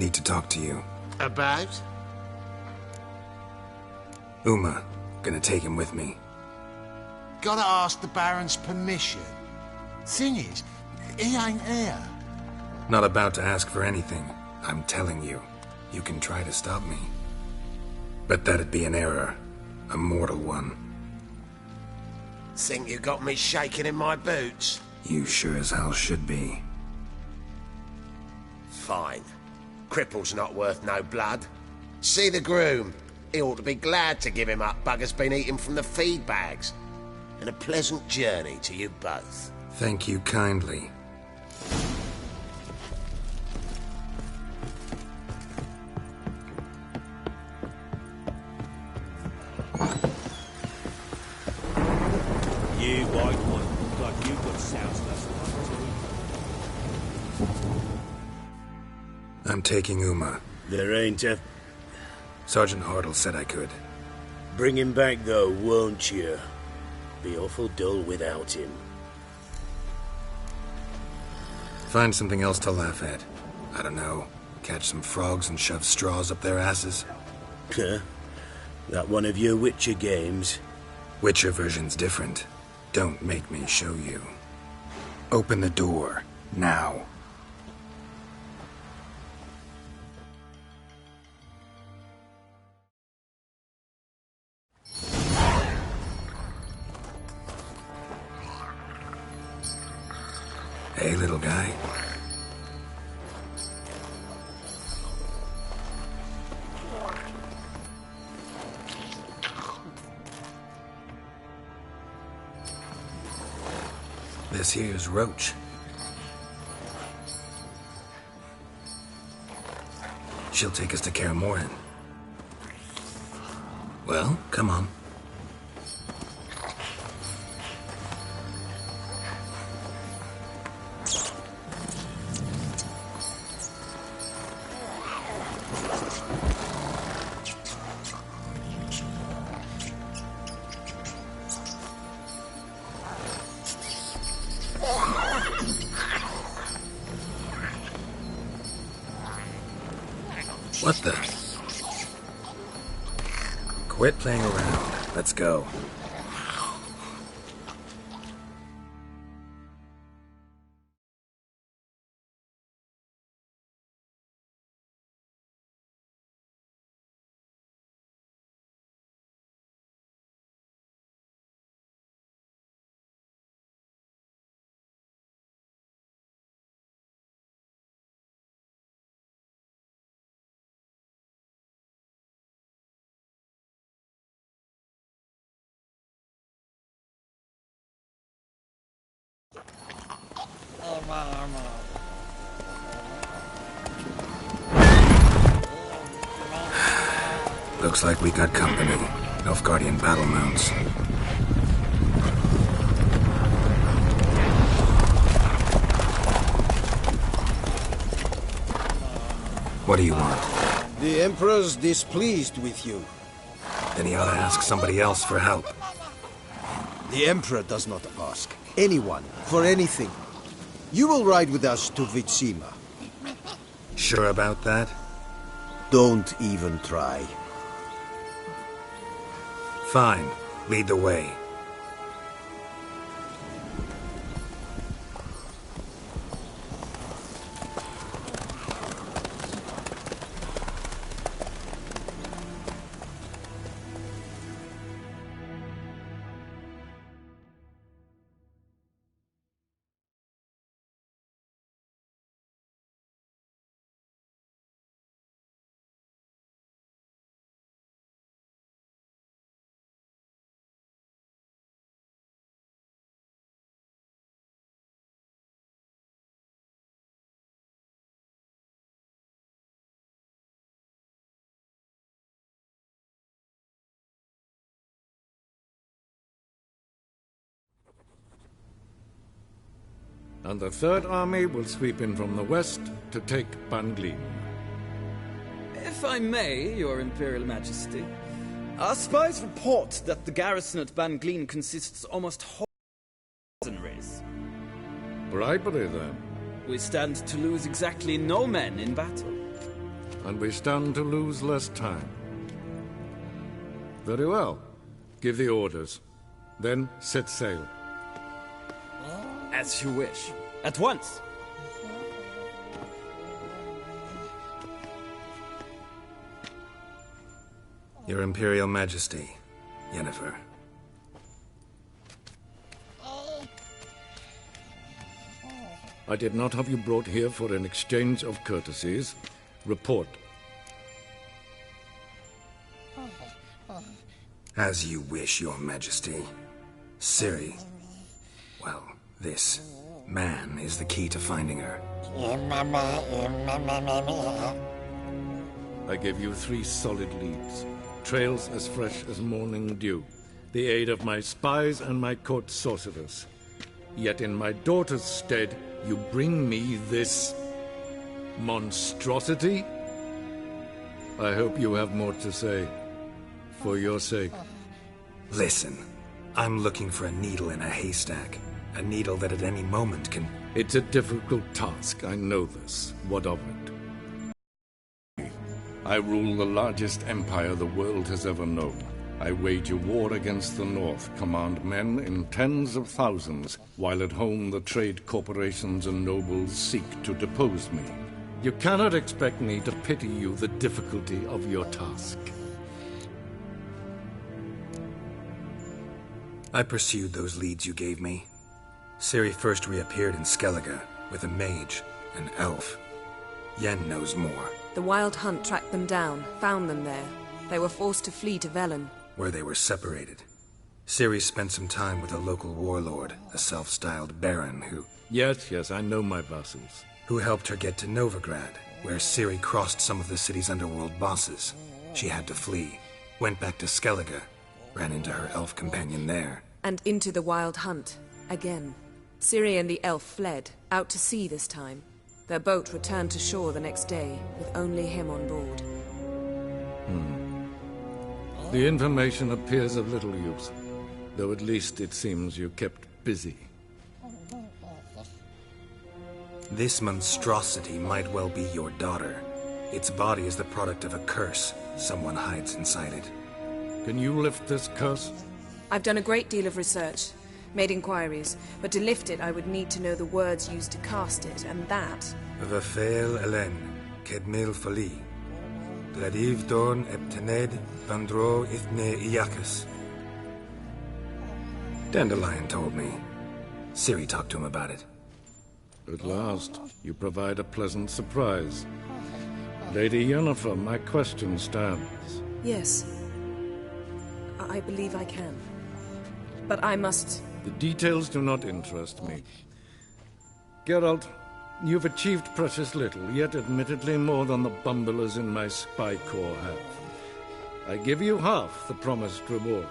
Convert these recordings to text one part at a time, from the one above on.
Need to talk to you. About? Uma. Gonna take him with me. Gotta ask the Baron's permission. Thing is, he ain't here. Not about to ask for anything. I'm telling you. You can try to stop me. But that'd be an error. A mortal one. Think you got me shaking in my boots? You sure as hell should be. Fine. Cripple's not worth no blood. See the groom. He ought to be glad to give him up. Bugger's been eating from the feed bags. And a pleasant journey to you both. Thank you kindly. You white one. God, you got sounds less. I'm taking Uma. There ain't a... Sergeant Hartle said I could. Bring him back, though, won't you? Be awful dull without him. Find something else to laugh at. I don't know. Catch some frogs and shove straws up their asses. Huh? That one of your Witcher games? Witcher version's different. Don't make me show you. Open the door. Now. Hey, little guy. This here's Roach. She'll take us to Kaer Morhen. Well, come on. What the? Quit playing around. Let's go. Looks like we got company. Nilfgaardian battle mounts. What do you want? The Emperor's displeased with you. Then he ought to ask somebody else for help. The Emperor does not ask anyone for anything. You will ride with us to Vitsima. Sure about that? Don't even try. Fine. Lead the way. And the Third Army will sweep in from the west to take Ban Glean. If I may, Your Imperial Majesty, our spies report that the garrison at Ban Glean consists almost wholly of mercenaries. Bribery, then? We stand to lose exactly no men in battle. and we stand to lose less time. Very well. Give the orders. Then set sail. As you wish. At once! Your Imperial Majesty, Yennefer. I did not have you brought here for an exchange of courtesies. Report. As you wish, Your Majesty. Ciri. Well, this man is the key to finding her. I gave you 3 solid leads. Trails as fresh as morning dew. The aid of my spies and my court sorcerers. Yet in my daughter's stead, you bring me this monstrosity? I hope you have more to say. For your sake. Listen, I'm looking for a needle in a haystack. A needle that at any moment can... It's a difficult task, I know this. What of it? I rule the largest empire the world has ever known. I wage a war against the North, command men in tens of thousands, while at home the trade corporations and nobles seek to depose me. You cannot expect me to pity you the difficulty of your task. I pursued those leads you gave me. Ciri first reappeared in Skellige with a mage, an elf. Yen knows more. The Wild Hunt tracked them down, found them there. They were forced to flee to Velen, where they were separated. Ciri spent some time with a local warlord, a self-styled baron who... Yes, I know my vassals. Who helped her get to Novigrad, where Ciri crossed some of the city's underworld bosses. She had to flee, went back to Skellige, ran into her elf companion there. and into the Wild Hunt, again. Ciri and the elf fled, out to sea this time. Their boat returned to shore the next day, with only him on board. The information appears of little use, though at least it seems you kept busy. This monstrosity might well be your daughter. Its body is the product of a curse. Someone hides inside it. Can you lift this curse? I've done a great deal of research, made inquiries, but to lift it I would need to know the words used to cast it, and that... Vafael Elen, Kedmil Fali, Gladiv Dorn Eptened, Vandro Ithne Iacus. Dandelion told me. Ciri talked to him about it. At last, you provide a pleasant surprise. Lady Yennefer, my question stands. Yes. I believe I can. But I must... The details do not interest me. Geralt, you've achieved precious little, yet admittedly more than the bumblers in my spy corps have. I give you half the promised reward.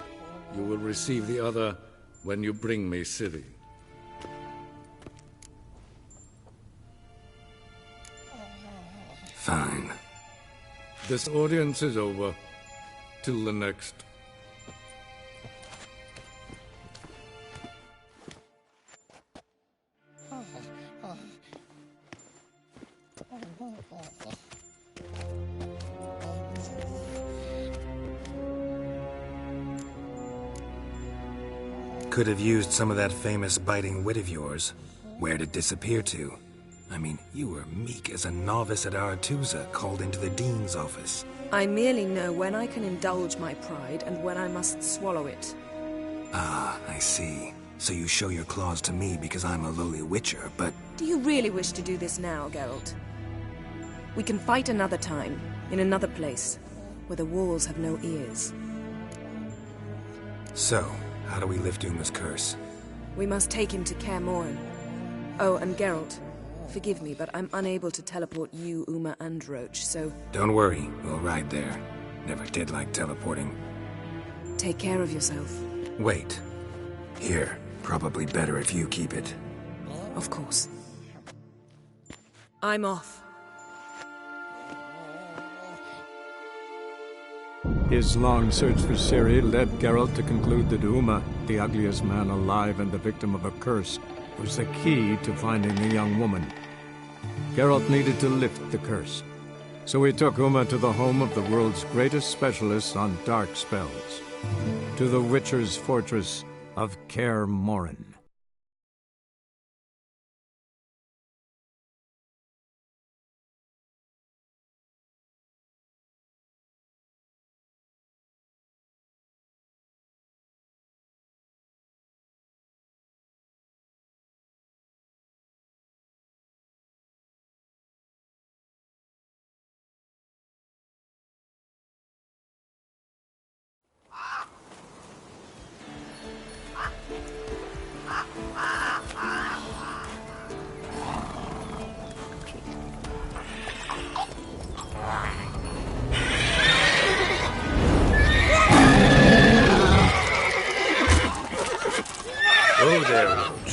You will receive the other when you bring me Ciri. Fine. This audience is over. Till the next. Could have used some of that famous biting wit of yours. Where'd it disappear to? I mean, you were meek as a novice at Aretuza, called into the Dean's office. I merely know when I can indulge my pride and when I must swallow it. Ah, I see. So you show your claws to me because I'm a lowly witcher, but... Do you really wish to do this now, Geralt? We can fight another time, in another place, where the walls have no ears. So, how do we lift Uma's curse? We must take him to Kaer Morhen. Oh, and Geralt, forgive me, but I'm unable to teleport you, Uma, and Roach, so... Don't worry, we'll ride there. Never did like teleporting. Take care of yourself. Wait. Here, probably better if you keep it. Of course. I'm off. His long search for Ciri led Geralt to conclude that Uma, the ugliest man alive and the victim of a curse, was the key to finding the young woman. Geralt needed to lift the curse. So we took Uma to the home of the world's greatest specialists on dark spells, to the Witcher's fortress of Kaer Morhen. Oh, there, Roach.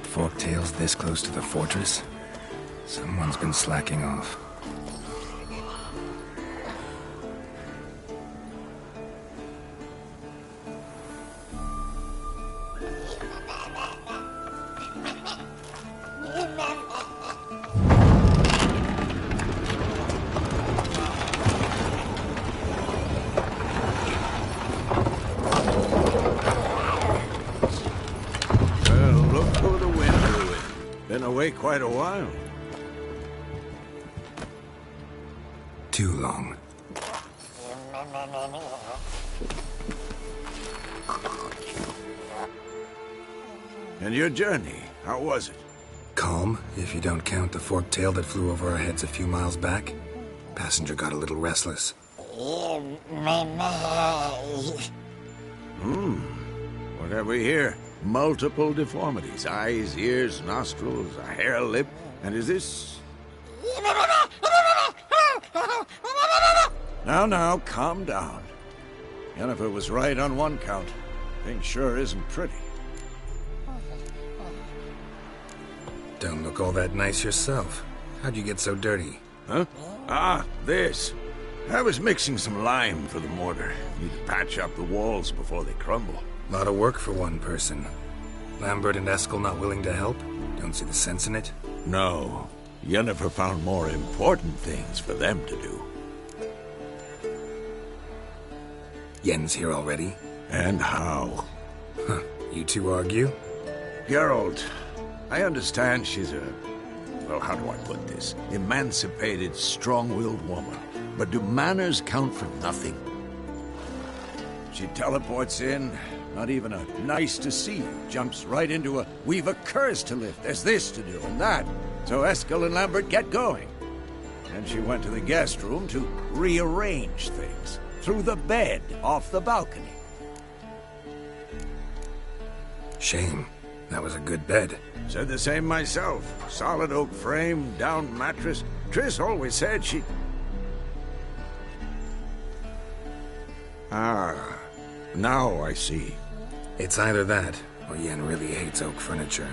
Forktail's this close to the fortress? Someone's been slacking off. Look who the wind blew in. Been away quite a while. Too long. And your journey, how was it? Calm, if you don't count the forktail that flew over our heads a few miles back. Passenger got a little restless. What have we here? Multiple deformities. Eyes, ears, nostrils, a hair lip. And is this... Now, calm down. Yennefer was right on one count. Thing sure isn't pretty. Don't look all that nice yourself. How'd you get so dirty? Huh? Ah, this. I was mixing some lime for the mortar. Need to patch up the walls before they crumble. Lot of work for one person. Lambert and Eskel not willing to help? Don't see the sense in it? No. Yennefer found more important things for them to do. Yen's here already? And how? Huh. You two argue? Geralt, I understand she's a... well, how do I put this? Emancipated, strong-willed woman. But do manners count for nothing? She teleports in, not even a nice to see you, jumps right into a we've a curse to lift, there's this to do and that. So Eskel and Lambert get going. And she went to the guest room to rearrange things. Through the bed, off the balcony. Shame. That was a good bed. Said the same myself. Solid oak frame, down mattress. Triss always said she... Ah, now I see. It's either that, or Yen really hates oak furniture.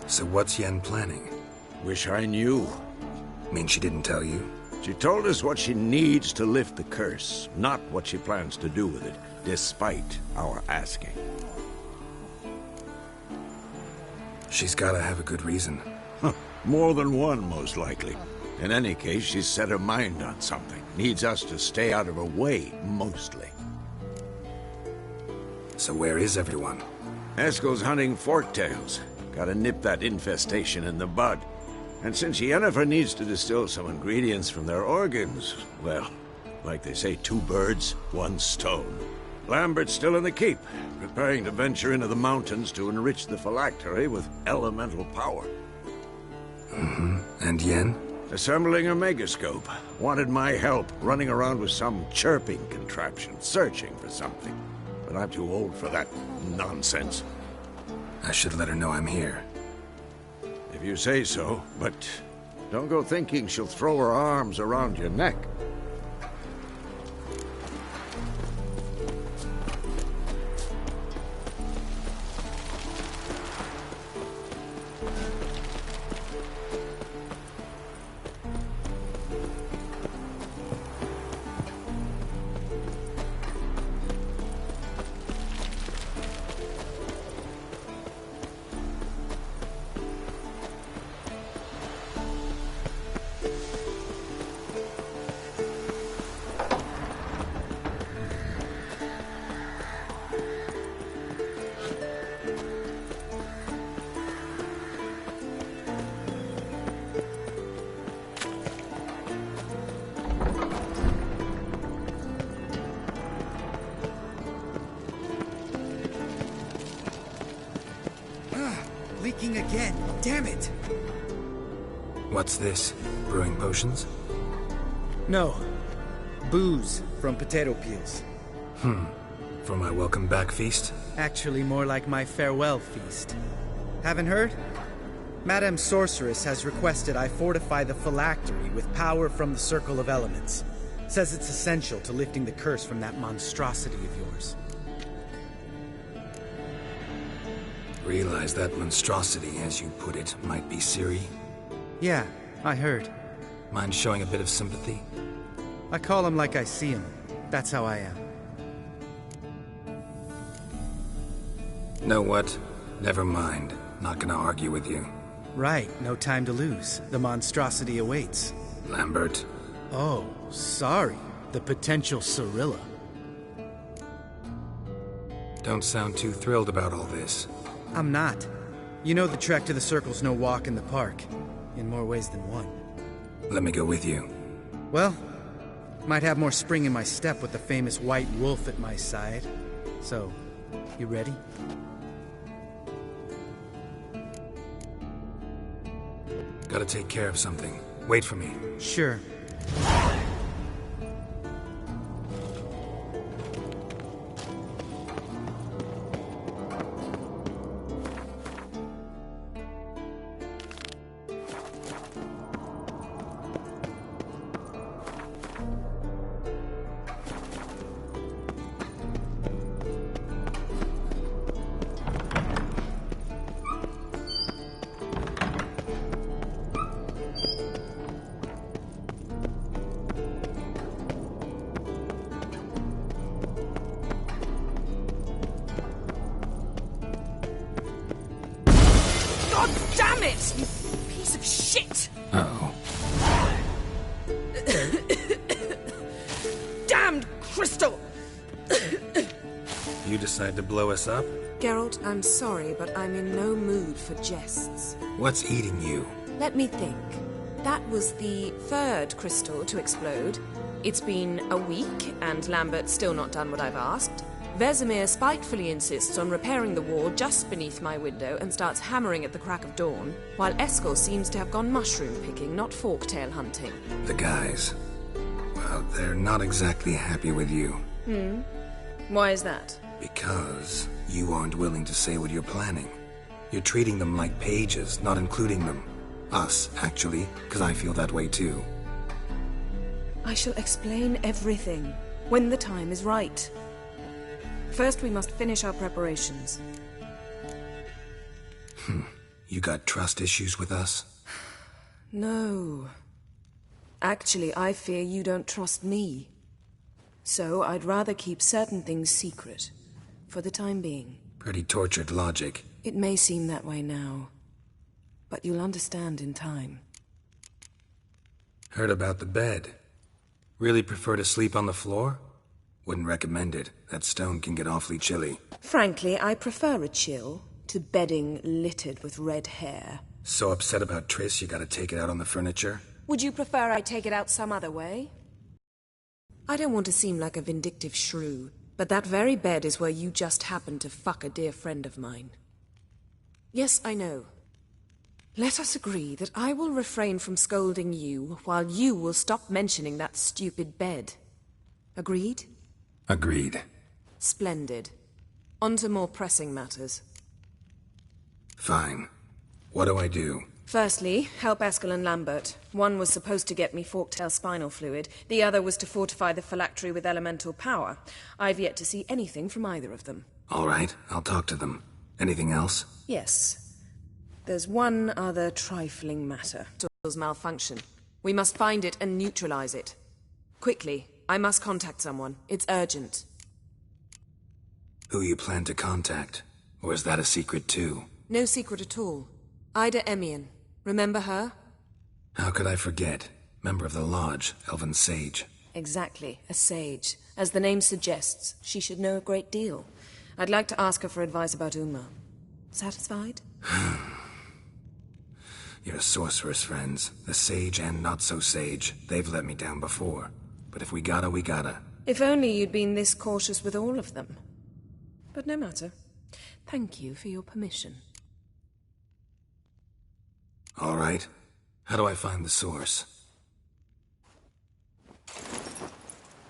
So what's Yen planning? Wish I knew. Mean she didn't tell you? She told us what she needs to lift the curse, not what she plans to do with it, despite our asking. She's gotta have a good reason. More than one, most likely. In any case, she's set her mind on something. Needs us to stay out of her way, mostly. So where is everyone? Eskel's hunting forktails. Gotta nip that infestation in the bud. And since Yennefer needs to distill some ingredients from their organs, well, like they say, 2 birds, 1 stone. Lambert's still in the keep, preparing to venture into the mountains to enrich the phylactery with elemental power. And Yen? Assembling a megascope. Wanted my help, running around with some chirping contraption, searching for something. But I'm too old for that nonsense. I should let her know I'm here. If you say so, but don't go thinking she'll throw her arms around your neck. lagging again. Damn it! What's this? Brewing potions? No. Booze from potato peels. For my welcome back feast? Actually, more like my farewell feast. Haven't heard? Madame Sorceress has requested I fortify the phylactery with power from the Circle of Elements. Says it's essential to lifting the curse from that monstrosity of yours. Realize that monstrosity, as you put it, might be Ciri? Yeah, I heard. Mind showing a bit of sympathy? I call him like I see him. That's how I am. Know what? Never mind. Not gonna argue with you. Right, no time to lose. The monstrosity awaits. Lambert. Oh, sorry. The potential Cirilla. Don't sound too thrilled about all this. I'm not. You know the trek to the Circle's no walk in the park. In more ways than one. Let me go with you. Well, might have more spring in my step with the famous White Wolf at my side. So, you ready? Gotta take care of something. Wait for me. Sure. Damn it! You piece of shit! Uh-oh. Damned crystal! You decide to blow us up? Geralt, I'm sorry, but I'm in no mood for jests. What's eating you? Let me think. That was the third crystal to explode. It's been a week, and Lambert's still not done what I've asked. Vesemir spitefully insists on repairing the wall just beneath my window and starts hammering at the crack of dawn, while Eskel seems to have gone mushroom picking, not forktail hunting. The guys. Well, they're not exactly happy with you. Why is that? Because you aren't willing to say what you're planning. You're treating them like pages, not including them. Us, actually, because I feel that way too. I shall explain everything when the time is right. First, we must finish our preparations. You got trust issues with us? No. Actually, I fear you don't trust me. So I'd rather keep certain things secret, for the time being. Pretty tortured logic. It may seem that way now, but you'll understand in time. Heard about the bed. Really prefer to sleep on the floor? Wouldn't recommend it. That stone can get awfully chilly. Frankly, I prefer a chill to bedding littered with red hair. So upset about Triss you gotta take it out on the furniture? Would you prefer I take it out some other way? I don't want to seem like a vindictive shrew, but that very bed is where you just happened to fuck a dear friend of mine. Yes, I know. Let us agree that I will refrain from scolding you, while you will stop mentioning that stupid bed. Agreed? Agreed. Splendid. On to more pressing matters. Fine. What do I do? Firstly, help Eskel and Lambert. One was supposed to get me forktail spinal fluid, the other was to fortify the phylactery with elemental power. I've yet to see anything from either of them. All right, I'll talk to them. Anything else? Yes. There's one other trifling matter. Door's malfunction. We must find it and neutralize it. Quickly. I must contact someone. It's urgent. Who you plan to contact? Or is that a secret too? No secret at all. Ida Emian. Remember her? How could I forget? Member of the Lodge, Elven Sage. Exactly, a sage. As the name suggests, she should know a great deal. I'd like to ask her for advice about Uma. Satisfied? Your sorceress friends, the sage and not-so-sage, they've let me down before. But if we gotta, we gotta. If only you'd been this cautious with all of them. But no matter. Thank you for your permission. All right. How do I find the source?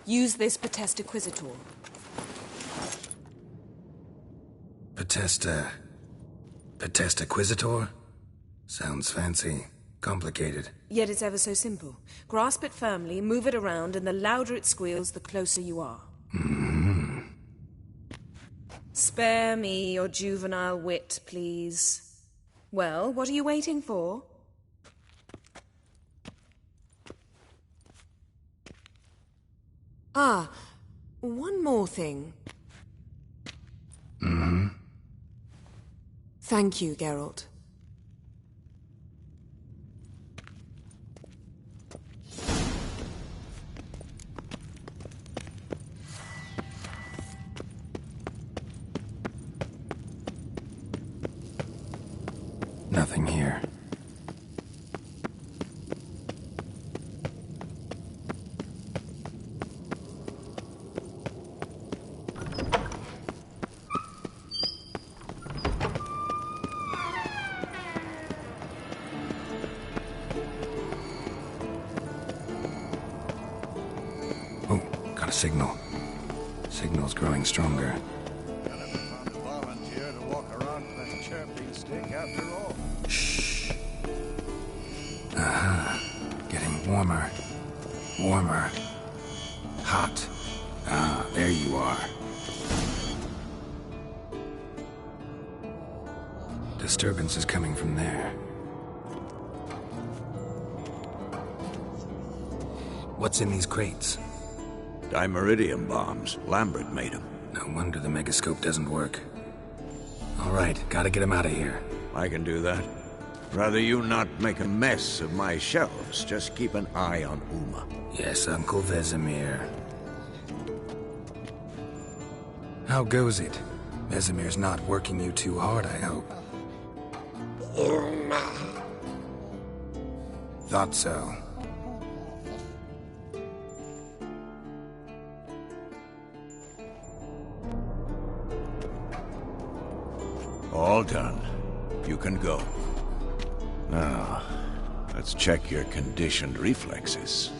Use this Potesta Quisitor. Potesta Quisitor? Sounds fancy. Complicated. Yet it's ever so simple. Grasp it firmly, move it around, and the louder it squeals, the closer you are. Mm-hmm. Spare me your juvenile wit, please. Well, what are you waiting for? Ah, one more thing. Mm-hmm. Thank you, Geralt. Nothing here. Oh, got a signal. Signal's growing stronger. I never found a volunteer to walk around with that chirping stick after all. Shh. Aha. Getting warmer. Warmer. Hot. Ah, there you are. Disturbance is coming from there. What's in these crates? Dimeridium bombs. Lambert made them. No wonder the megascope doesn't work. All right, gotta get him out of here. I can do that. Rather you not make a mess of my shelves. Just keep an eye on Uma. Yes, Uncle Vesemir. How goes it? Vesemir's not working you too hard, I hope. Thought so. All done. You can go. Now, let's check your conditioned reflexes.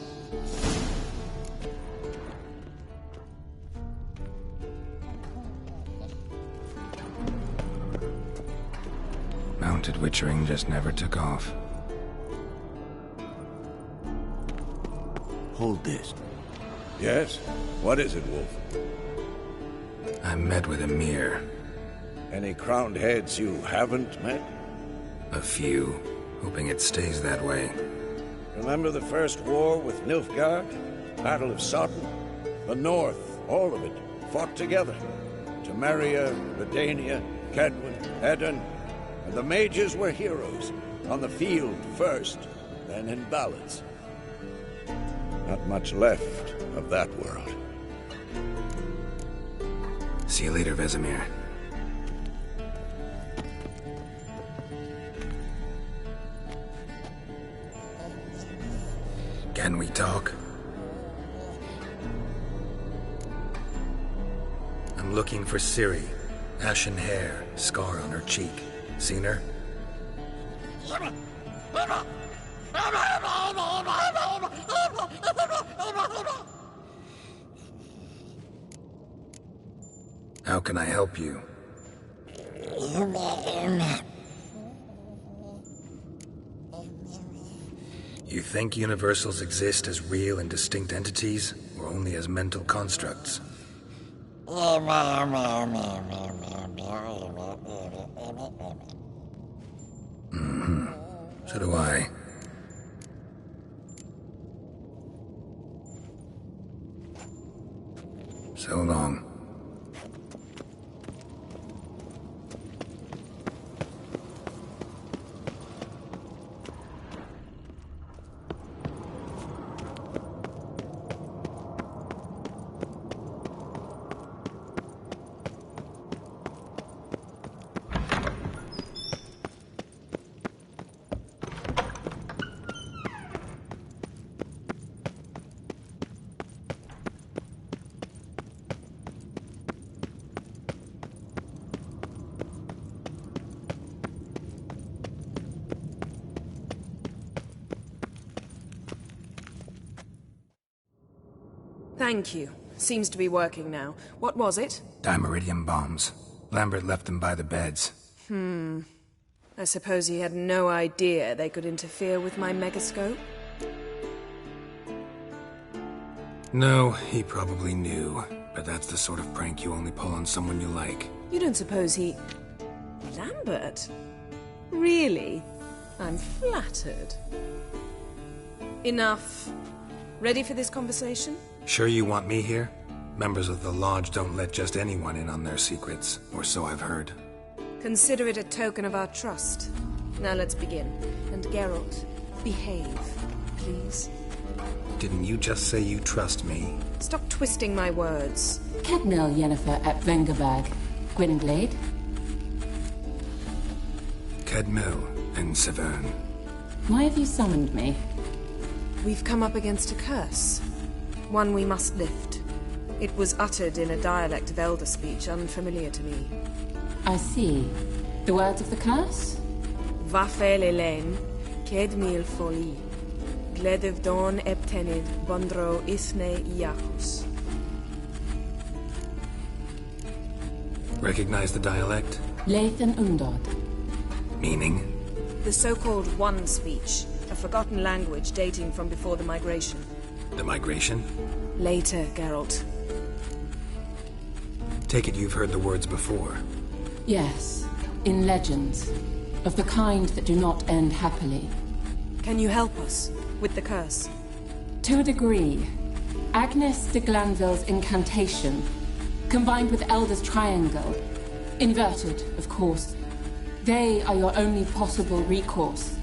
Mounted witchering just never took off. Hold this. Yes? What is it, Wolf? I met with Emir. Any crowned heads you haven't met? A few. Hoping it stays that way. Remember the first war with Nilfgaard? Battle of Sodden? The North, all of it, fought together. Temeria, Redania, Kedwin, Edan. And the mages were heroes. On the field first, then in ballads. Not much left of that world. See you later, Vesemir. Can we talk? I'm looking for Ciri. Ashen hair, scar on her cheek. Seen her? How can I help you? You think universals exist as real and distinct entities, or only as mental constructs? Mm-hmm. So do I. So long. Thank you. Seems to be working now. What was it? Dimeridium bombs. Lambert left them by the beds. I suppose he had no idea they could interfere with my megascope? No, he probably knew. But that's the sort of prank you only pull on someone you like. You don't suppose he... Lambert? Really? I'm flattered. Enough. Ready for this conversation? Sure you want me here? Members of the Lodge don't let just anyone in on their secrets, or so I've heard. Consider it a token of our trust. Now let's begin. And Geralt, behave, please. Didn't you just say you trust me? Stop twisting my words. Cadmel Yennefer at Vengerberg. Gwynglade? Cadmel and Severn. Why have you summoned me? We've come up against a curse. One we must lift. It was uttered in a dialect of Elder speech unfamiliar to me. I see. The words of the curse? Vafel Elaine, Kedmil Foli, Gledev Don Eptenid, Bondro Isne Iacus. Recognize the dialect? Lathan Undod. Meaning? The so-called One speech, a forgotten language dating from before the migration. The migration? Later, Geralt. Take it you've heard the words before. Yes, in legends. Of the kind that do not end happily. Can you help us with the curse? To a degree. Agnes de Glanville's incantation, combined with Elder's triangle, inverted, of course. They are your only possible recourse.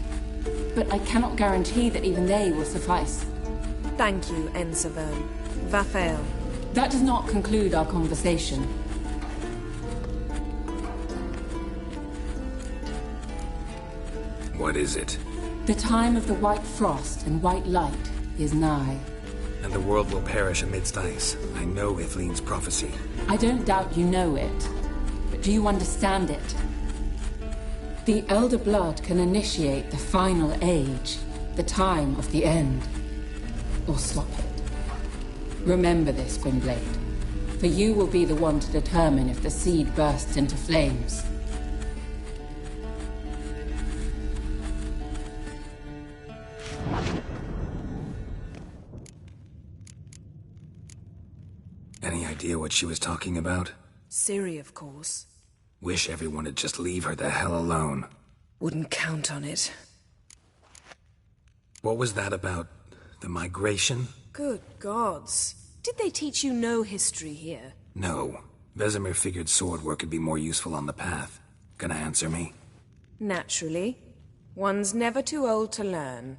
But I cannot guarantee that even they will suffice. Thank you, N. Severn. Vafel. That does not conclude our conversation. What is it? The time of the white frost and white light is nigh. And the world will perish amidst ice. I know Ithleen's prophecy. I don't doubt you know it. But do you understand it? The Elder Blood can initiate the final age, the time of the end. Or stop it. Remember this, Gwynblade. For you will be the one to determine if the seed bursts into flames. Any idea what she was talking about? Ciri, of course. Wish everyone would just leave her the hell alone. Wouldn't count on it. What was that about? The migration? Good gods. Did they teach you no history here? No. Vesemir figured sword work could be more useful on the path. Gonna answer me? Naturally. One's never too old to learn.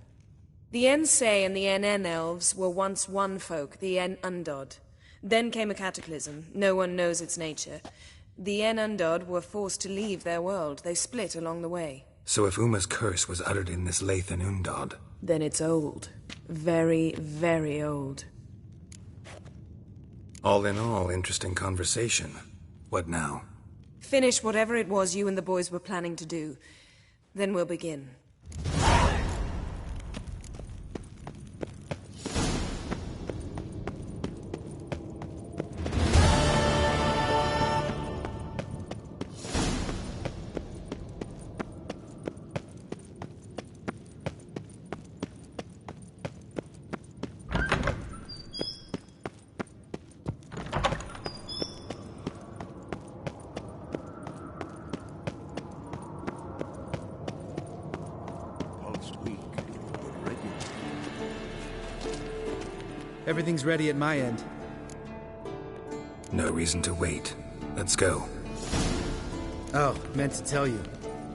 The Ensei and the NN elves were once one folk, the En Undod. Then came a cataclysm. No one knows its nature. The En Undod were forced to leave their world. They split along the way. So if Uma's curse was uttered in this Lathan Undod... Then it's old. Very, very old. All in all, interesting conversation. What now? Finish whatever it was you and the boys were planning to do. Then we'll begin. Everything's ready at my end. No reason to wait. Let's go. Oh, meant to tell you.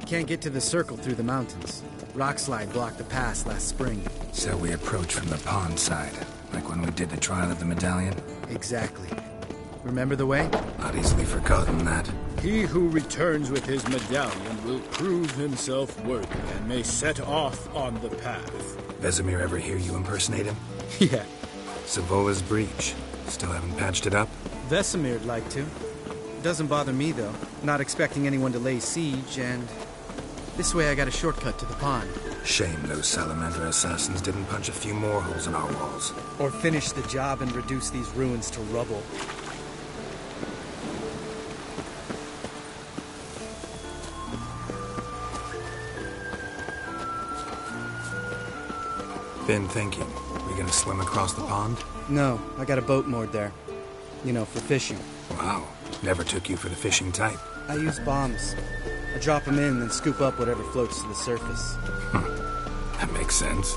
Can't get to the circle through the mountains. Rockslide blocked the pass last spring. So we approach from the pond side, like when we did the trial of the medallion? Exactly. Remember the way? Not easily forgotten that. He who returns with his medallion will prove himself worthy and may set off on the path. Vesemir ever hear you impersonate him? Yeah. Savola's breach. Still haven't patched it up? Vesemir'd like to. Doesn't bother me, though. Not expecting anyone to lay siege, and... This way I got a shortcut to the pond. Shame those salamander assassins didn't punch a few more holes in our walls. Or finish the job and reduce these ruins to rubble. Been thinking, we gonna swim across the pond? No, I got a boat moored there. You know, for fishing. Wow, never took you for the fishing type. I use bombs. I drop them in, then scoop up whatever floats to the surface. That makes sense.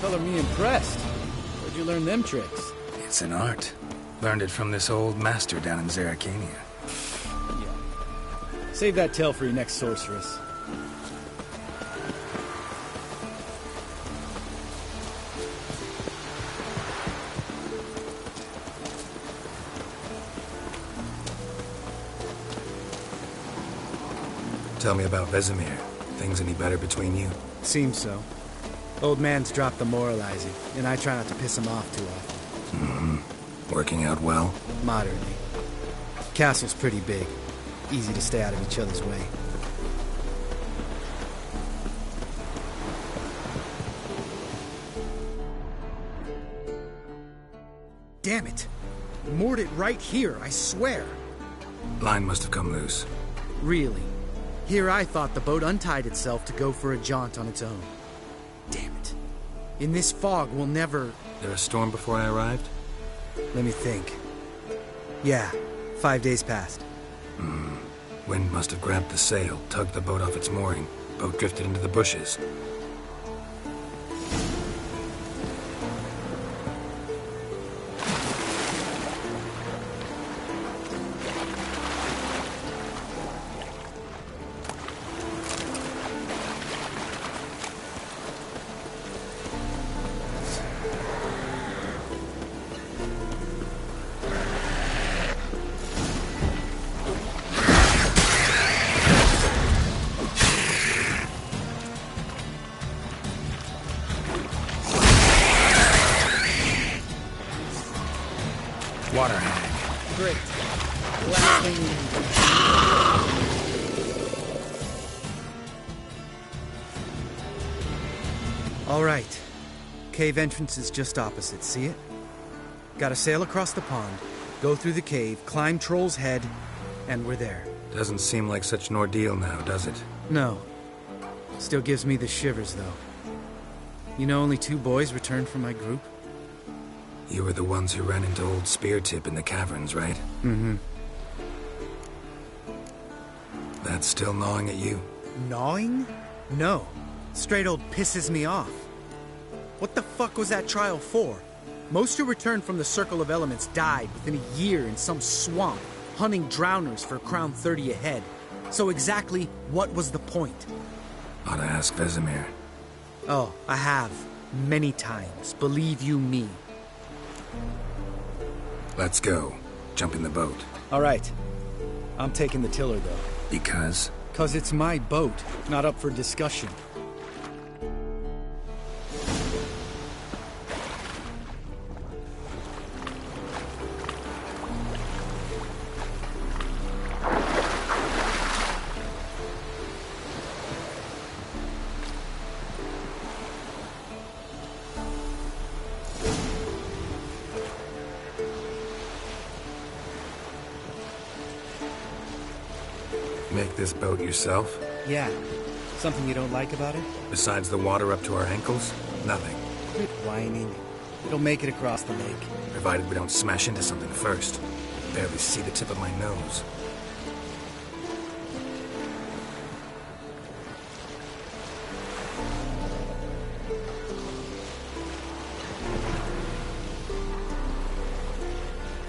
Color me impressed. Where'd you learn them tricks? It's an art. Learned it from this old master down in Zerrikania. Yeah. Save that tale for your next sorceress. Tell me about Vesemir. Things any better between you? Seems so. Old man's dropped the moralizing, and I try not to piss him off too often. Mm-hmm. Working out well? Moderately. Castle's pretty big. Easy to stay out of each other's way. Damn it! Moored it right here, I swear! Line must have come loose. Really? Here I thought the boat untied itself to go for a jaunt on its own. Damn it. In this fog, we'll never... There a storm before I arrived? Let me think. Yeah, 5 days passed. Wind must have grabbed the sail, tugged the boat off its mooring. Boat drifted into the bushes. Water hag. Great. Last thing we need. All right. Cave entrance is just opposite, see it? Gotta sail across the pond, go through the cave, climb Troll's Head, and we're there. Doesn't seem like such an ordeal now, does it? No. Still gives me the shivers, though. You know only 2 boys returned from my group? You were the ones who ran into old Speartip in the caverns, right? Mm-hmm. That's still gnawing at you? Gnawing? No. Straight old pisses me off. What the fuck was that trial for? Most who returned from the Circle of Elements died within a year in some swamp, hunting drowners for a crown 30 a head. So exactly what was the point? Ought to ask Vesemir. Oh, I have. Many times. Believe you me. Let's go. Jump in the boat. All right. I'm taking the tiller, though. Because? 'Cause it's my boat, not up for discussion. Make this boat yourself? Yeah. Something you don't like about it? Besides the water up to our ankles? Nothing. Quit whining. It'll make it across the lake. Provided we don't smash into something first. Barely see the tip of my nose.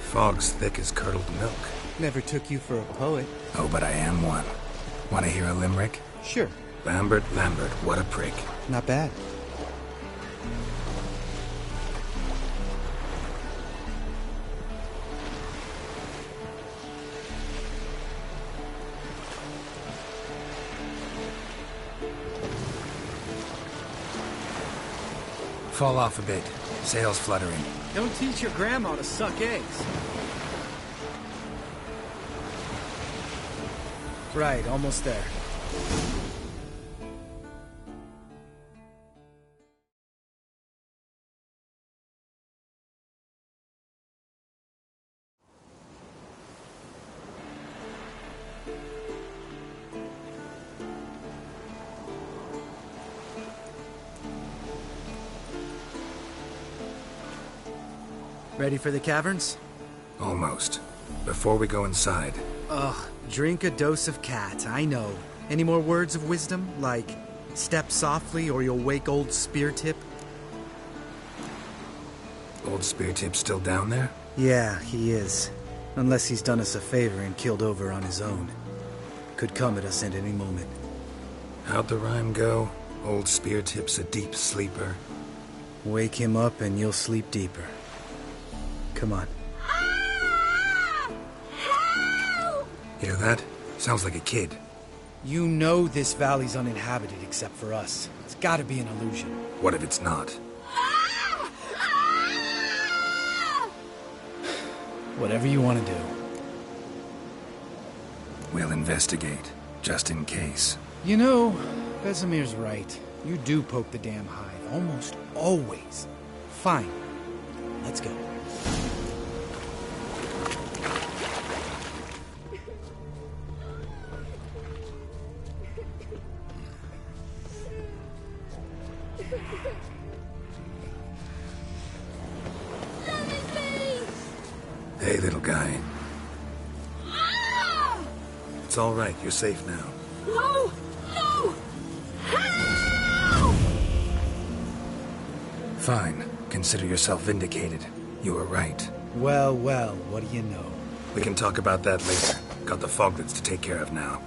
Fog's thick as curdled milk. Never took you for a poet. Oh, but I am one. Want to hear a limerick? Sure. Lambert, Lambert, what a prick. Not bad. Fall off a bit. Sails fluttering. Don't teach your grandma to suck eggs. Right, almost there. Ready for the caverns? Almost. Before we go inside... Ugh, drink a dose of cat, I know. Any more words of wisdom, like, step softly or you'll wake old Speartip? Old Speartip still down there? Yeah, he is. Unless he's done us a favor and killed over on his own. Could come at us at any moment. How'd the rhyme go? Old Speartip's a deep sleeper. Wake him up and you'll sleep deeper. Come on. Hear that? Sounds like a kid. You know this valley's uninhabited except for us. It's gotta be an illusion. What if it's not? Whatever you want to do. We'll investigate, just in case. You know, Vesemir's right. You do poke the damn hive, almost always. Fine. Let's go. Hey, little guy. It's all right. You're safe now. No! No! Help! Fine. Consider yourself vindicated. You were right. Well, well, what do you know? We can talk about that later. Got the foglets to take care of now.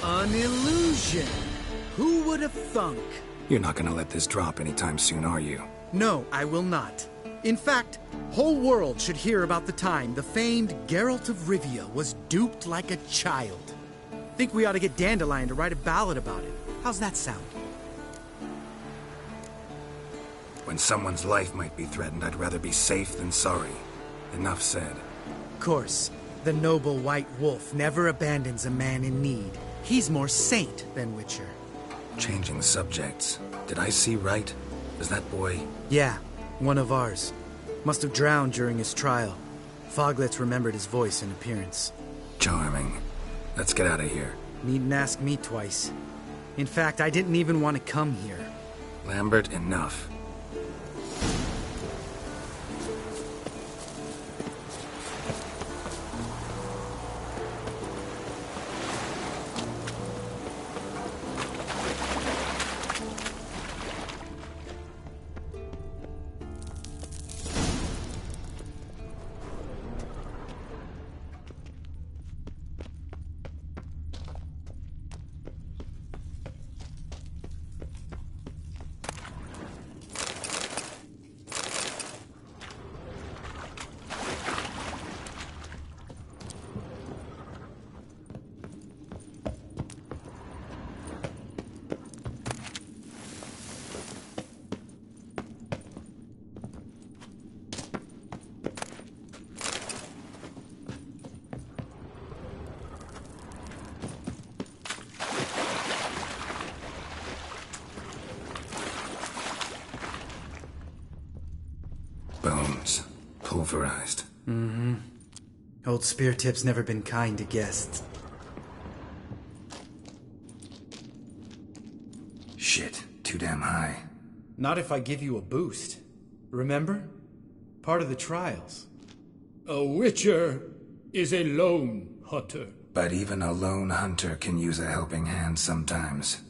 An illusion! Who would have thunk? You're not gonna let this drop anytime soon, are you? No, I will not. In fact, whole world should hear about the time the famed Geralt of Rivia was duped like a child. Think we ought to get Dandelion to write a ballad about it. How's that sound? When someone's life might be threatened, I'd rather be safe than sorry. Enough said. Of course, the noble white wolf never abandons a man in need. He's more saint than Witcher. Changing subjects. Did I see right? Is that boy... Yeah, one of ours. Must have drowned during his trial. Foglets remembered his voice and appearance. Charming. Let's get out of here. Needn't ask me twice. In fact, I didn't even want to come here. Lambert, enough. pulverized. Mm-hmm. Old Speartip's never been kind to guests. Shit, too damn high. Not if I give you a boost. Remember? Part of the trials. A witcher is a lone hunter. But even a lone hunter can use a helping hand sometimes.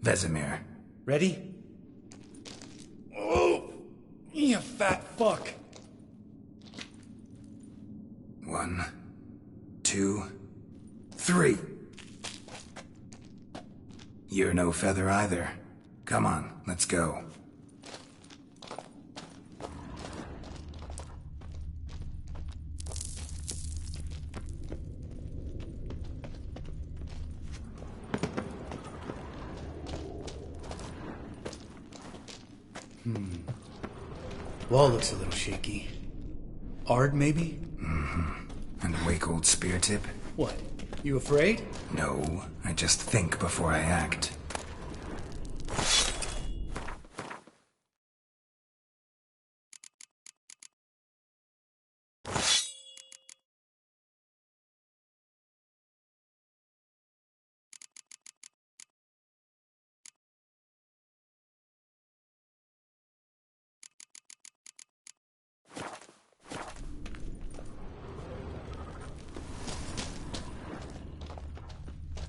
Vesemir. Ready? Oh! You fat fuck! 1, 2, 3. You're no feather either. Come on, let's go. Wall looks a little shaky. Ard, maybe? Mm-hmm. And wake old Speartip? What? You afraid? No, I just think before I act.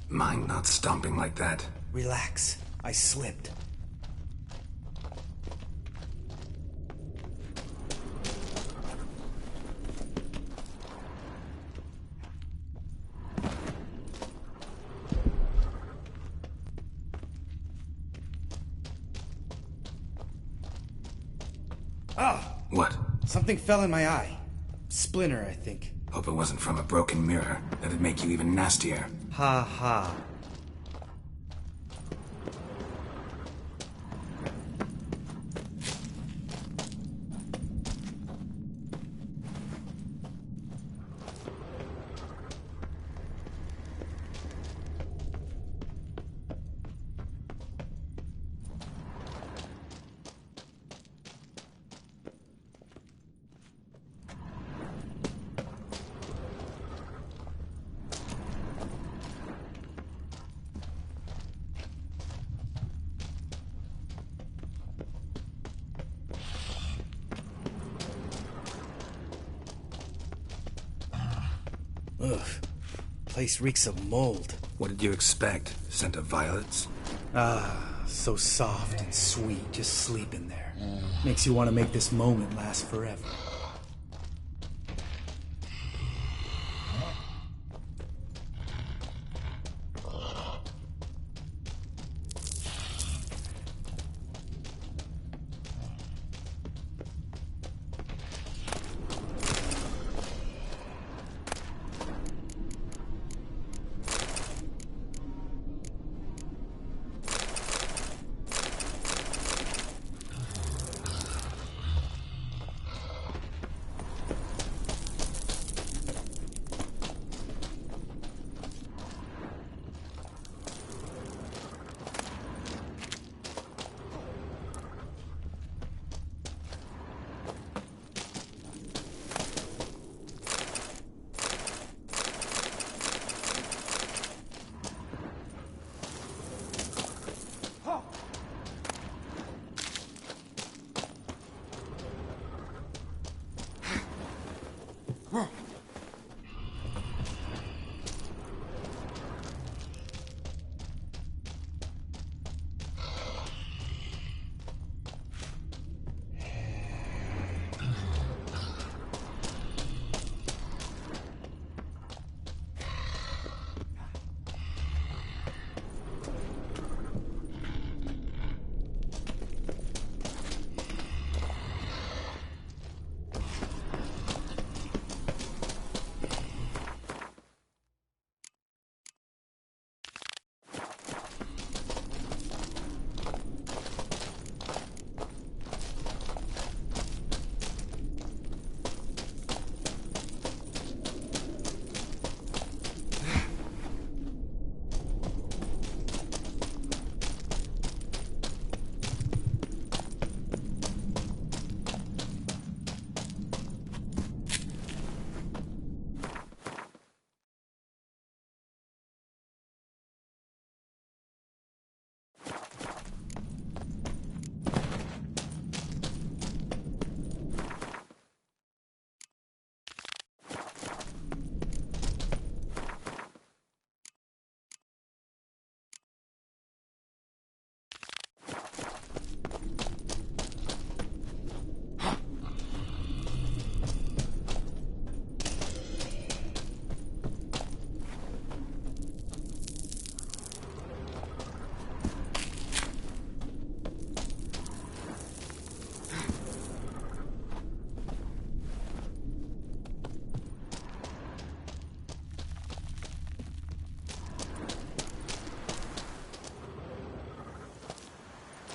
Mind not stomping like that. Relax. I slipped. Ah! What? Something fell in my eye. Splinter, I think. Hope it wasn't from a broken mirror. That'd make you even nastier. Ha ha. Ugh. Place reeks of mold. What did you expect? Scent of violets? Ah, so soft and sweet, just sleeping there. Makes you want to make this moment last forever.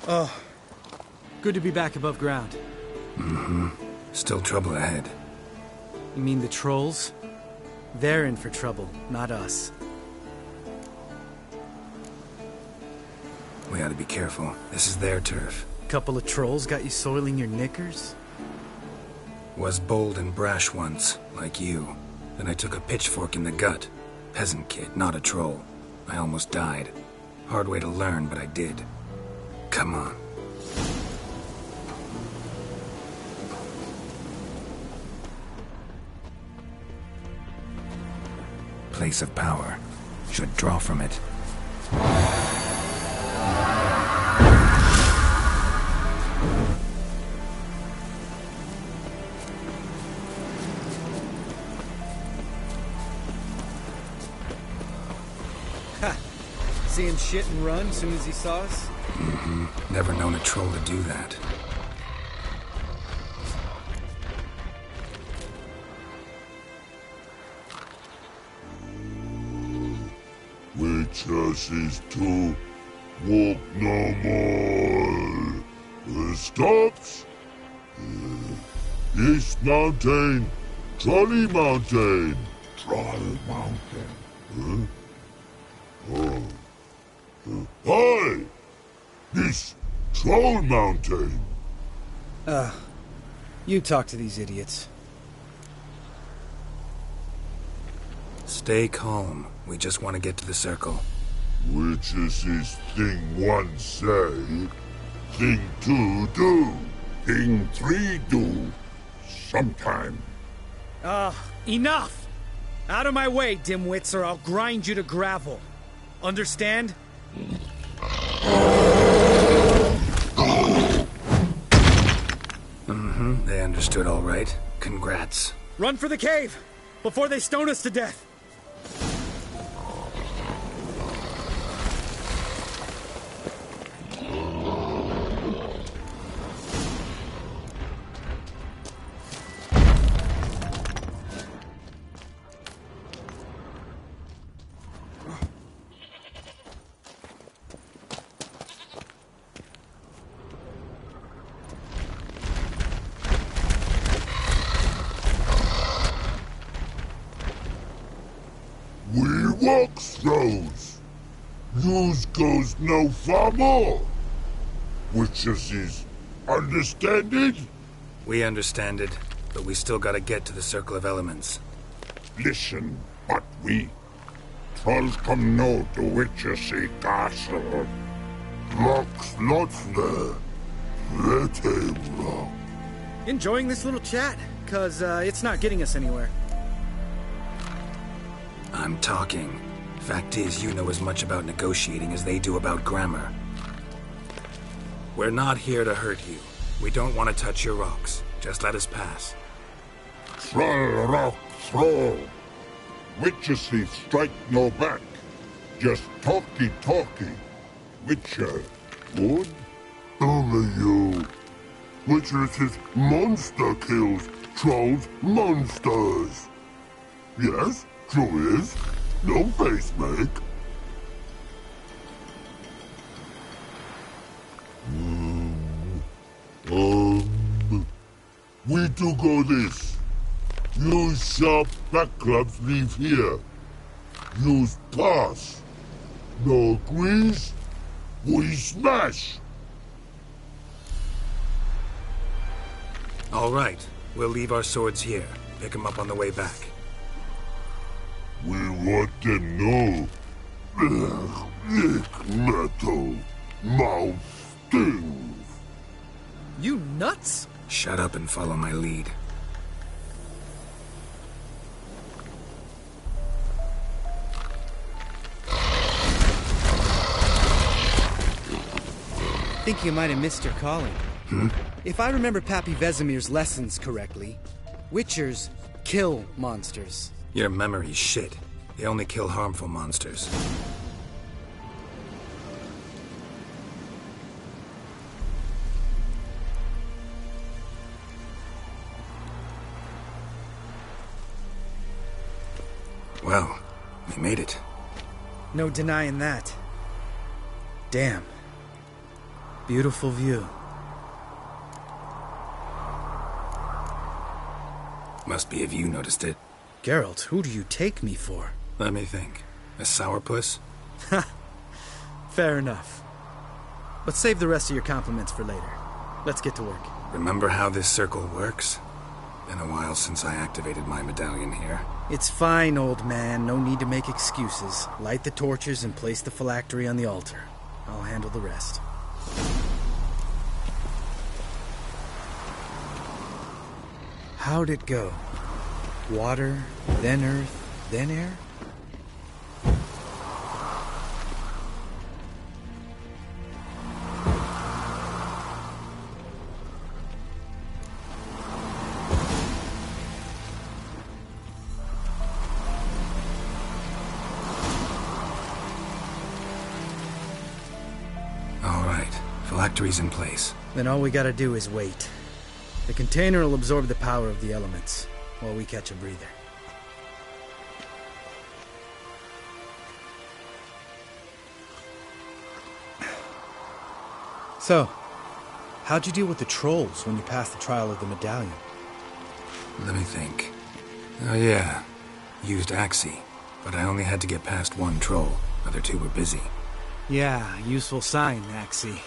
Oh, good to be back above ground. Mm-hmm. Still trouble ahead. You mean the trolls? They're in for trouble, not us. We ought to be careful. This is their turf. Couple of trolls got you soiling your knickers? Was bold and brash once, like you. Then I took a pitchfork in the gut. Peasant kid, not a troll. I almost died. Hard way to learn, but I did. Come on. Place of power. Should draw from it. See him shit and run as soon as he saw us? Mm-hmm. Never known a troll to do that. Witches is to walk no more. Stops. East Mountain. Trolley Mountain. Troll Mountain. Huh? Oh. Hi! This Troll Mountain. You talk to these idiots. Stay calm. We just want to get to the circle. Witches is thing one say, thing two do, thing three do, sometime. Enough! Out of my way, dimwits, or I'll grind you to gravel. Understand? Mm-hmm. They understood all right. Congrats. Run for the cave! Before they stone us to death! We walks roads. News goes no far more. Witches is understand it? We understand it, but we still gotta get to the Circle of Elements. Listen, but we trolls come no to Witches castle. Locks lots there. Let him rock. Enjoying this little chat? Cause it's not getting us anywhere. I'm talking. Fact is, you know as much about negotiating as they do about grammar. We're not here to hurt you. We don't want to touch your rocks. Just let us pass. Troll rock throw. Witches strike no back. Just talky. Witcher, good? Only you. Witches monster kills. Trolls monsters. Yes? True is. No face make. We do go this. Use sharp back clubs leave here. Use pass. No agrees. We smash. All right. We'll leave our swords here. Pick them up on the way back. We want them know. Lick metal. Mouth stings. You nuts? Shut up and follow my lead. Think you might have missed your calling. If I remember Pappy Vesemir's lessons correctly, Witchers kill monsters. Your memory's shit. They only kill harmful monsters. Well, we made it. No denying that. Damn. Beautiful view. Must be if you noticed it. Geralt, who do you take me for? Let me think. A sourpuss? Fair enough. But save the rest of your compliments for later. Let's get to work. Remember how this circle works? Been a while since I activated my medallion here. It's fine, old man. No need to make excuses. Light the torches and place the phylactery on the altar. I'll handle the rest. How'd it go? Water, then earth, then air? All right, phylactery's in place. Then all we gotta do is wait. The container will absorb the power of the elements, while we catch a breather. So, how'd you deal with the trolls when you passed the trial of the medallion? Let me think. Oh yeah, used Axii, but I only had to get past one troll. Other two were busy. Yeah, useful sign, Axii.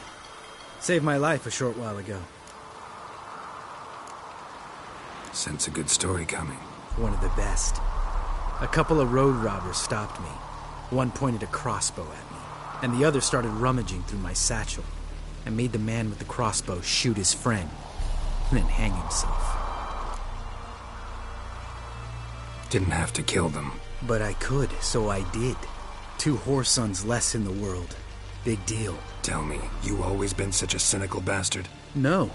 Saved my life a short while ago. Sense a good story coming. One of the best. A couple of road robbers stopped me. One pointed a crossbow at me, and the other started rummaging through my satchel, and made the man with the crossbow shoot his friend, and then hang himself. Didn't have to kill them. But I could, so I did. 2 whoresons less in the world. Big deal. Tell me, you always been such a cynical bastard? No.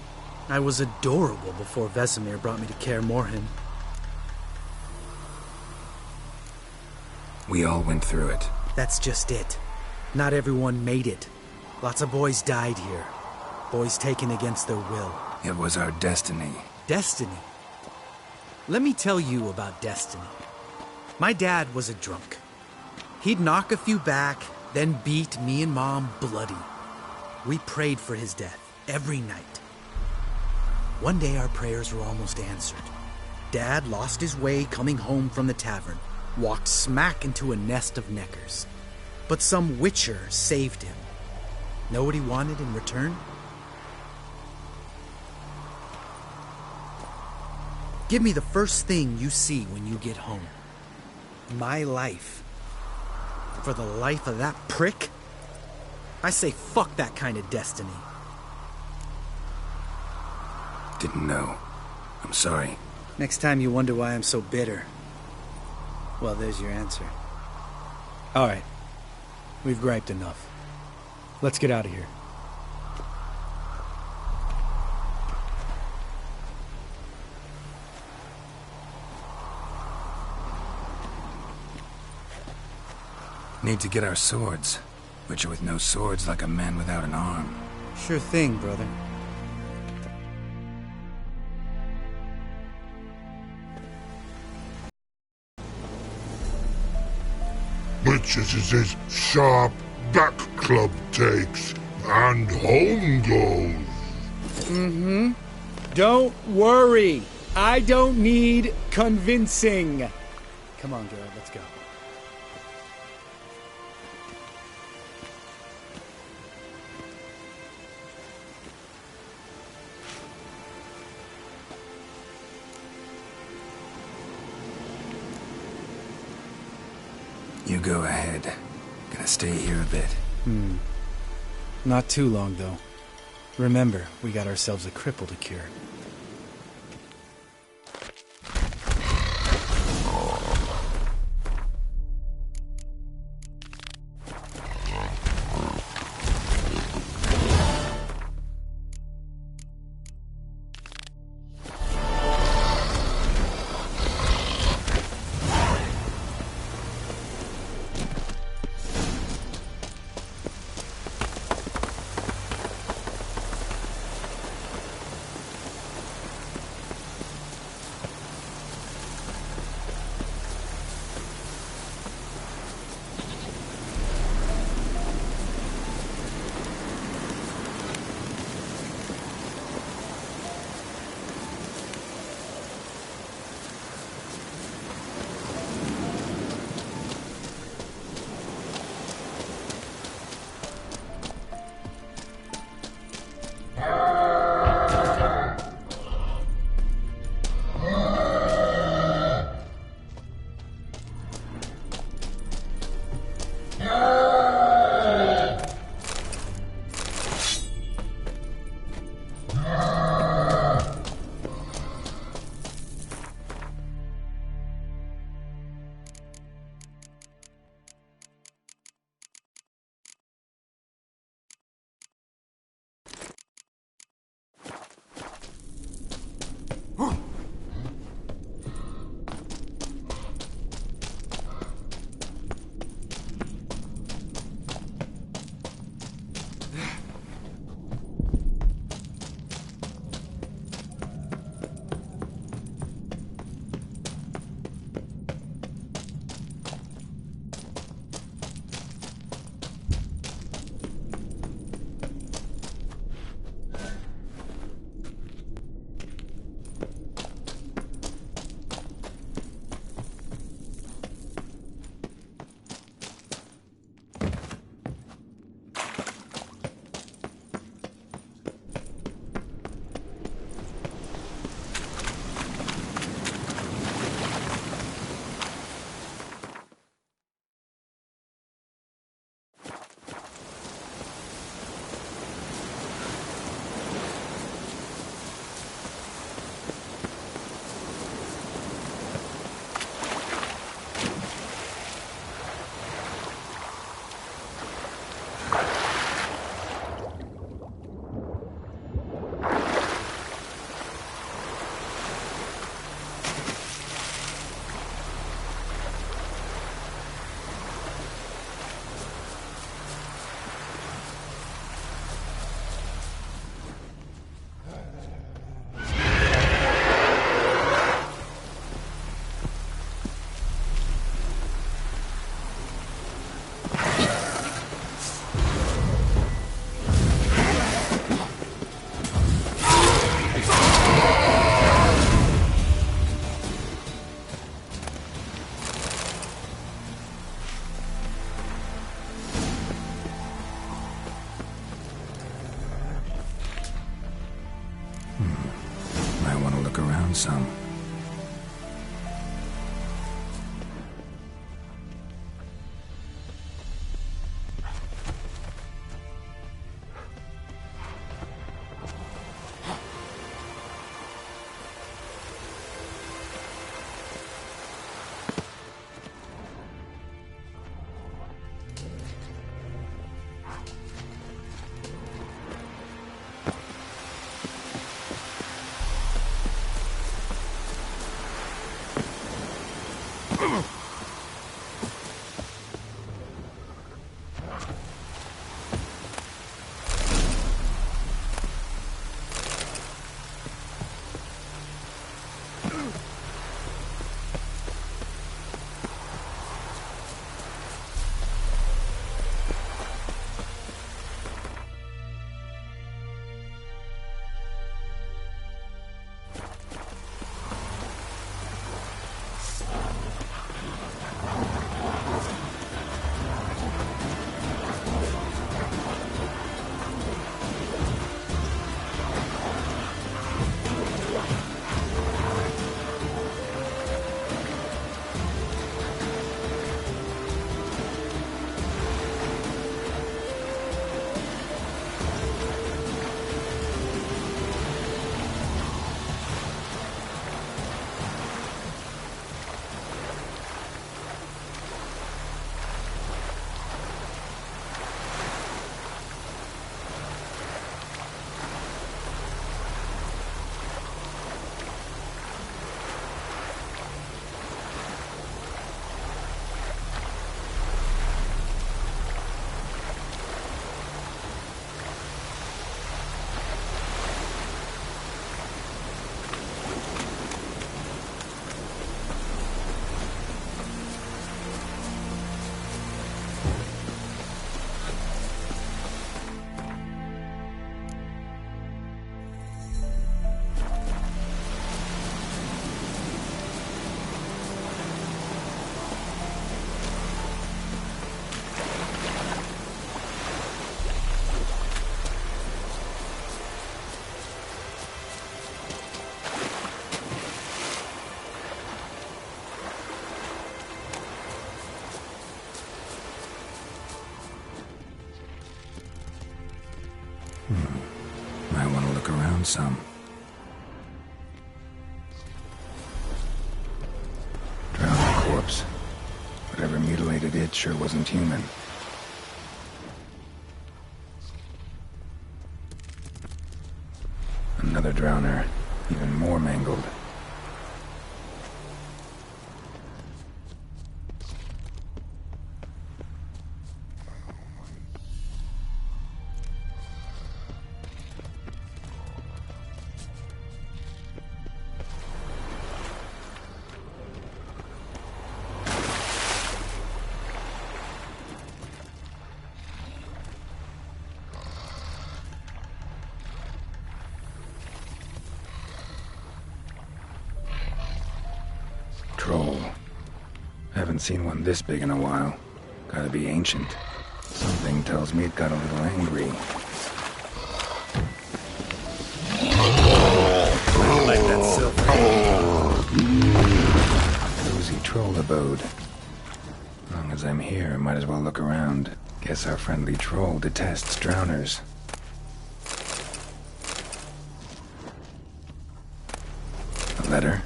I was adorable before Vesemir brought me to Kaer Morhen. We all went through it. That's just it. Not everyone made it. Lots of boys died here. Boys taken against their will. It was our destiny. Destiny? Let me tell you about destiny. My dad was a drunk. He'd knock a few back, then beat me and Mom bloody. We prayed for his death every night. One day our prayers were almost answered. Dad lost his way coming home from the tavern, walked smack into a nest of neckers. But some witcher saved him. Know what he wanted in return? Give me the first thing you see when you get home. My life. For the life of that prick? I say fuck that kind of destiny. Didn't know. I'm sorry. Next time you wonder why I'm so bitter, well, there's your answer. All right. We've griped enough. Let's get out of here. Need to get our swords. Witcher with no swords like a man without an arm. Sure thing, brother. Witches is his sharp back club takes, and home goes. Mm-hmm. Don't worry. I don't need convincing. Come on, Geralt, let's go. You go ahead. Gonna stay here a bit. Not too long, though. Remember, we got ourselves a cripple to cure. around some. Might want to look around some. Drowning corpse. Whatever mutilated it sure wasn't human. Another drowner, even more mangled. Troll. Haven't seen one this big in a while. Gotta be ancient. Something tells me it got a little angry. Like that silver. Cozy troll abode. As long as I'm here, might as well look around. Guess our friendly troll detests drowners. A letter?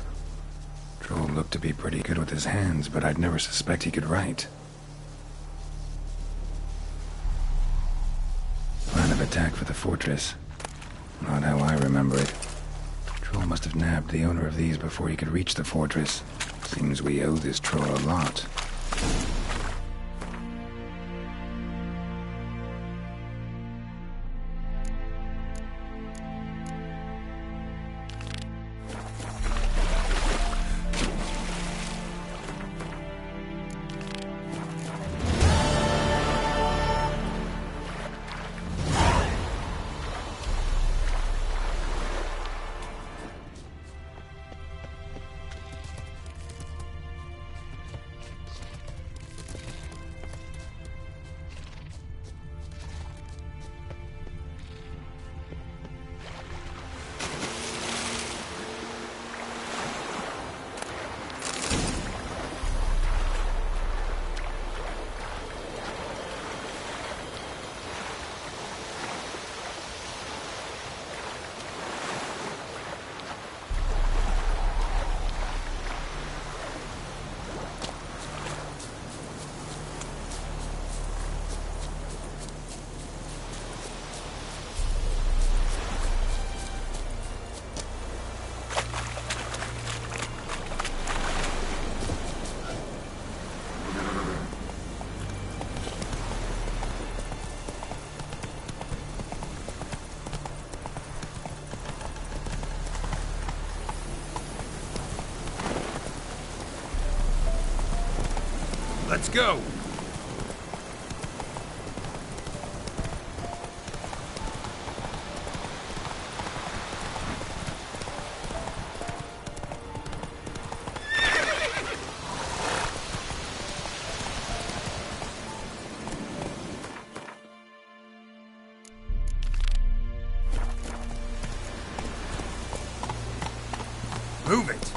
Troll looked to be pretty good with his hands, but I'd never suspect he could write. Plan of attack for the fortress. Not how I remember it. Troll must have nabbed the owner of these before he could reach the fortress. Seems we owe this troll a lot. Let's go! Move it!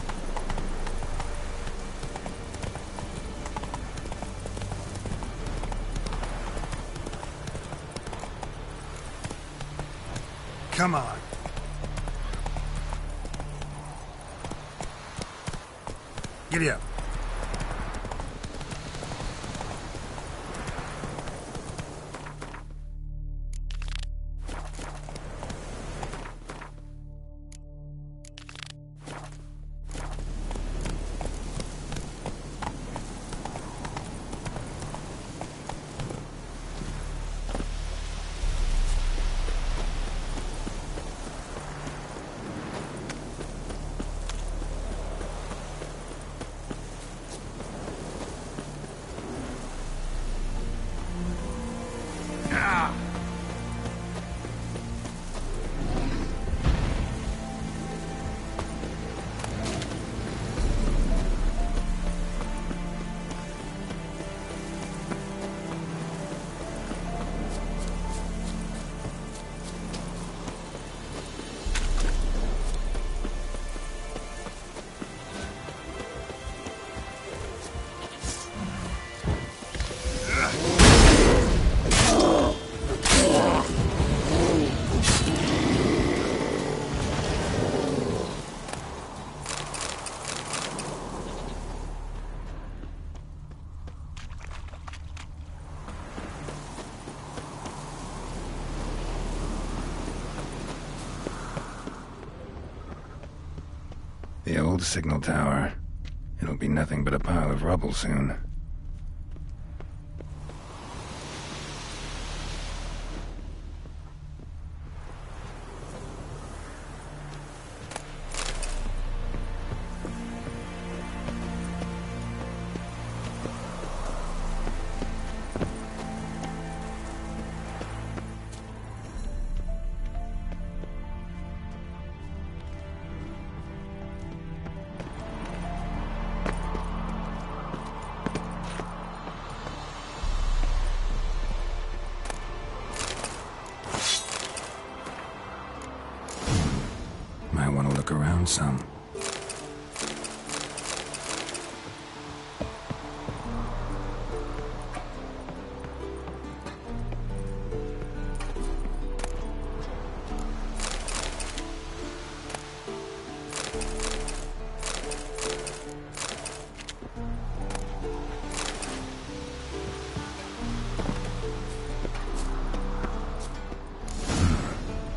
Come on. Giddy up. The old signal tower. It'll be nothing but a pile of rubble soon. Might want to look around some.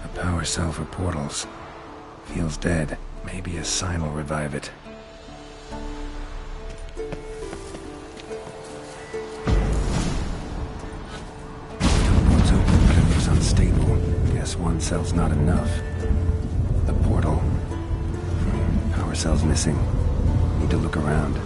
A power cell for portals. Feels dead. Maybe a sign will revive it. Teleport's open, but it looks unstable. Guess one cell's not enough. The portal. Power cell's missing. Need to look around.